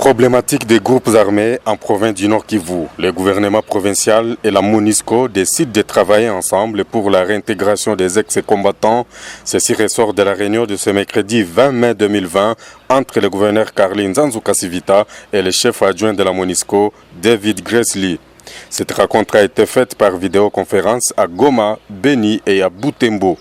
Problématique des groupes armés en province du Nord Kivu. Le gouvernement provincial et la MONUSCO décident de travailler ensemble pour la réintégration des ex-combattants. Ceci ressort de la réunion de ce mercredi 20 mai 2020 entre le gouverneur Carly Nzanzu Kasivita et le chef adjoint de la MONUSCO, David Gressly. Cette rencontre a été faite par vidéoconférence à Goma, Beni et à Butembo.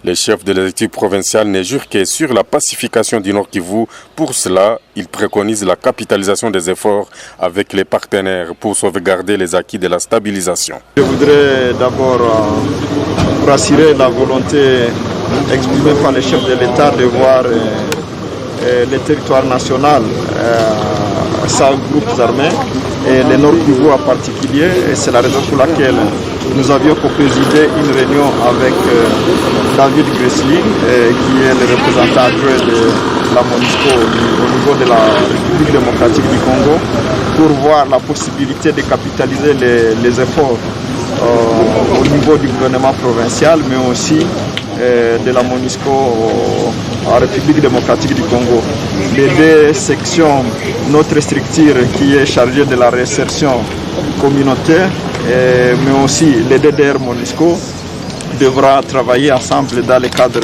Les chefs de l'exécutif provincial ne jurent que sur la pacification du Nord Kivu. Pour cela, ils préconisent la capitalisation des efforts avec les partenaires pour sauvegarder les acquis de la stabilisation. Je voudrais d'abord rassurer la volonté exprimée par les chefs de l'État de voir le territoire national sans groupes armés et le Nord Kivu en particulier. Et c'est la raison pour laquelle nous avions co-présidé une réunion avec David Gressly, qui est le représentant adjoint de la MONUSCO au niveau de la République démocratique du Congo, pour voir la possibilité de capitaliser les efforts au niveau du gouvernement provincial, mais aussi de la MONUSCO en République démocratique du Congo. Les deux sections, notre structure qui est chargée de la réinsertion communautaire, mais aussi les DDR MONUSCO, devra travailler ensemble dans le cadre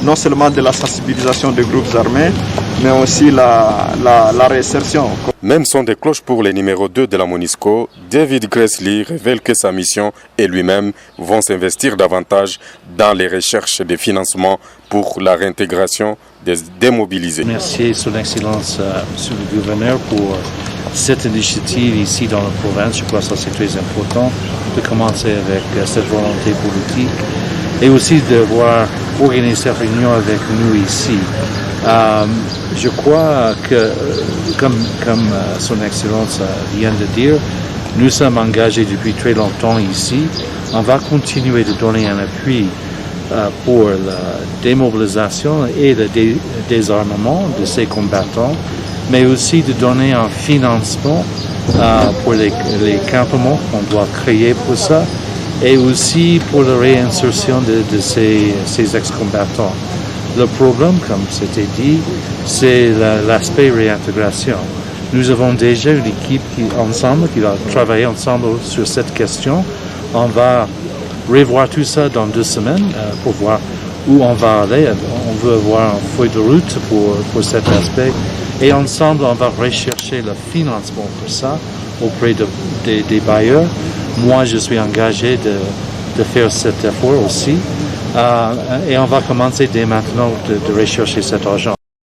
non seulement de la sensibilisation des groupes armés, mais aussi la réinsertion. Même son des cloches pour le numéro 2 de la MONUSCO, David Gressly révèle que sa mission et lui-même vont s'investir davantage dans les recherches de financement pour la réintégration des démobilisés. Merci Son Excellence, Monsieur le Gouverneur, pour cette initiative ici dans la province. Je crois que c'est très important de commencer avec cette volonté politique et aussi de voir organiser cette réunion avec nous ici. Je crois que, comme Son Excellence vient de dire, nous sommes engagés depuis très longtemps ici. On va continuer de donner un appui pour la démobilisation et le désarmement de ces combattants, mais aussi de donner un financement pour les campements qu'on doit créer pour ça, et aussi pour la réinsertion de ces ex-combattants. Le problème, comme c'était dit, c'est l'aspect réintégration. Nous avons déjà une équipe qui va travailler ensemble sur cette question. On va revoir tout ça dans 2 semaines pour voir où on va aller. On veut avoir une feuille de route pour cet aspect. Et ensemble, on va rechercher le financement pour ça auprès des bailleurs. Moi, je suis engagé de faire cet effort aussi. Et on va commencer dès maintenant de rechercher cet argent.